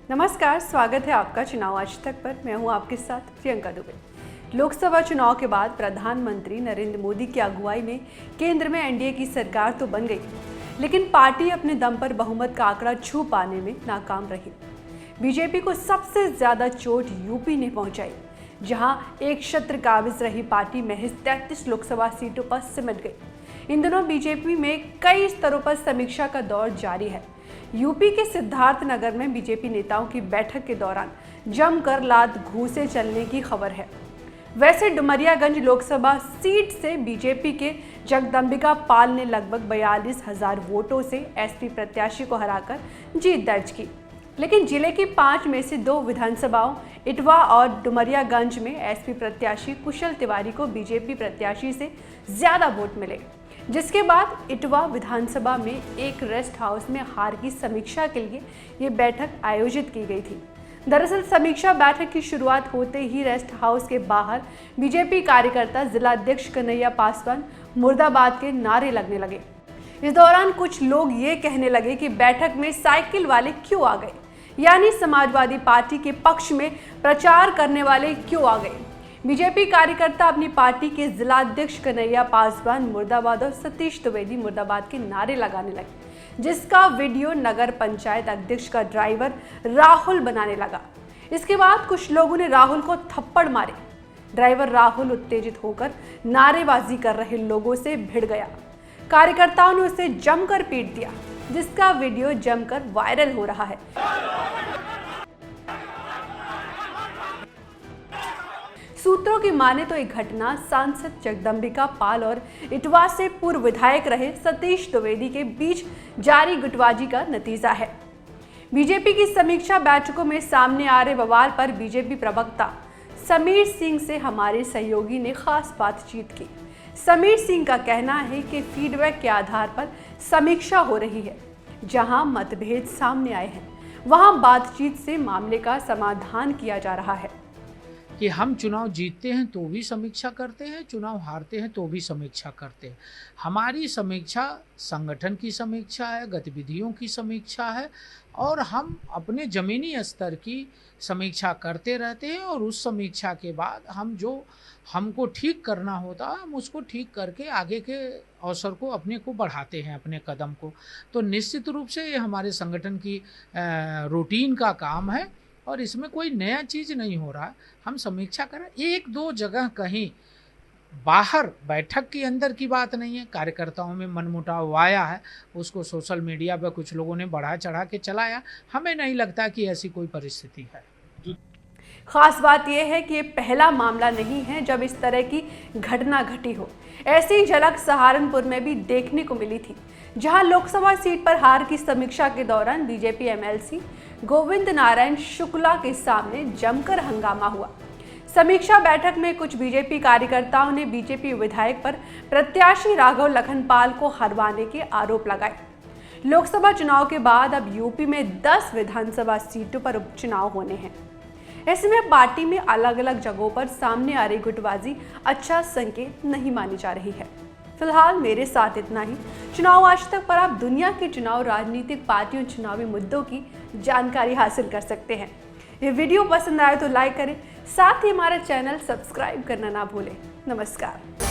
नमस्कार, स्वागत है आपका चुनाव आज तक पर। मैं हूं आपके साथ प्रियंका दुबे। लोकसभा चुनाव के बाद प्रधानमंत्री नरेंद्र मोदी की अगुवाई में केंद्र में एनडीए की सरकार तो बन गई, लेकिन पार्टी अपने दम पर बहुमत का आंकड़ा छू पाने में नाकाम रही। बीजेपी को सबसे ज्यादा चोट यूपी ने पहुंचाई, जहां एक छत्र काबिज रही पार्टी महज 33 लोकसभा सीटों पर सिमट गई। इन दिनों बीजेपी में कई स्तरों पर समीक्षा का दौर जारी है। यूपी के सिद्धार्थनगर में बीजेपी नेताओं की बैठक के दौरान जमकर लात घूंसे चलने की खबर है। वैसे डुमरियागंज लोकसभा सीट से बीजेपी के जगदंबिका पाल ने लगभग 42,000 वोटों से एसपी प्रत्याशी को हराकर जीत दर्ज की, लेकिन जिले की 5 में से 2 विधानसभाओं इटवा और डुमरियागंज में एसपी प्रत्याशी कुशल तिवारी को बीजेपी प्रत्याशी से ज्यादा वोट मिले, जिसके बाद इटवा विधानसभा में एक रेस्ट हाउस में हार की समीक्षा के लिए ये बैठक आयोजित की गई थी। दरअसल समीक्षा बैठक की शुरुआत होते ही रेस्ट हाउस के बाहर बीजेपी कार्यकर्ता जिलाध्यक्ष कन्हैया पासवान मुर्दाबाद के नारे लगने लगे। इस दौरान कुछ लोग ये कहने लगे कि बैठक में साइकिल वाले क्यों आ गए, यानी समाजवादी पार्टी के पक्ष में प्रचार करने वाले क्यों आ गए। बीजेपी कार्यकर्ता अपनी पार्टी के जिलाध्यक्ष कन्हैया पासवान मुर्दाबाद और सतीश द्विवेदी मुर्दाबाद के नारे लगाने लगे, जिसका वीडियो नगर पंचायत अध्यक्ष का ड्राइवर राहुल बनाने लगा। इसके बाद कुछ लोगों ने राहुल को थप्पड़ मारे। ड्राइवर राहुल उत्तेजित होकर नारेबाजी कर रहे लोगों से भिड़ गया। कार्यकर्ताओं ने उसे जमकर पीट दिया, जिसका वीडियो जमकर वायरल हो रहा है। सूत्रों की माने तो एक घटना सांसद जगदंबिका पाल और इटवा से पूर्व विधायक रहे सतीश द्विवेदी के बीच जारी गुटबाजी का नतीजा है। बीजेपी की समीक्षा बैठकों में सामने आ रहे बवाल पर बीजेपी प्रवक्ता समीर सिंह से हमारे सहयोगी ने खास बातचीत की। समीर सिंह का कहना है कि फीडबैक के आधार पर समीक्षा हो रही है। जहां मतभेद सामने आए हैं, वहां बातचीत से मामले का समाधान किया जा रहा है। कि हम चुनाव जीतते हैं तो भी समीक्षा करते हैं, चुनाव हारते हैं तो भी समीक्षा करते हैं। हमारी समीक्षा संगठन की समीक्षा है, गतिविधियों की समीक्षा है, और हम अपने ज़मीनी स्तर की समीक्षा करते रहते हैं, और उस समीक्षा के बाद हम जो हमको ठीक करना होता है हम उसको ठीक करके आगे के अवसर को अपने को बढ़ाते हैं, अपने कदम को। तो निश्चित रूप से ये हमारे संगठन की रूटीन का काम है, और इसमें कोई नया चीज़ नहीं हो रहा। हम समीक्षा करें, 1-2 जगह कहीं बाहर बैठक के अंदर की बात नहीं है, कार्यकर्ताओं में मनमुटाव आया है, उसको सोशल मीडिया पर कुछ लोगों ने बढ़ा चढ़ा के चलाया। हमें नहीं लगता कि ऐसी कोई परिस्थिति है। खास बात यह है कि ये पहला मामला नहीं है जब इस तरह की घटना घटी हो। ऐसी झलक सहारनपुर में भी देखने को मिली थी, जहां लोकसभा सीट पर हार की समीक्षा के दौरान बीजेपी एमएलसी गोविंद नारायण शुक्ला के सामने जमकर हंगामा हुआ। समीक्षा बैठक में कुछ बीजेपी कार्यकर्ताओं ने बीजेपी विधायक पर प्रत्याशी राघव लखनपाल को हरवाने के आरोप लगाए। लोकसभा चुनाव के बाद अब यूपी में 10 विधानसभा सीटों पर उपचुनाव होने हैं। ऐसे में पार्टी में अलग अलग जगहों पर सामने आ रही गुटबाजी अच्छा संकेत नहीं मानी जा रही है। फिलहाल मेरे साथ इतना ही। चुनाव आज तक पर आप दुनिया के चुनाव, राजनीतिक पार्टियों, चुनावी मुद्दों की जानकारी हासिल कर सकते हैं। ये वीडियो पसंद आए तो लाइक करें, साथ ही हमारा चैनल सब्सक्राइब करना ना भूलें। नमस्कार।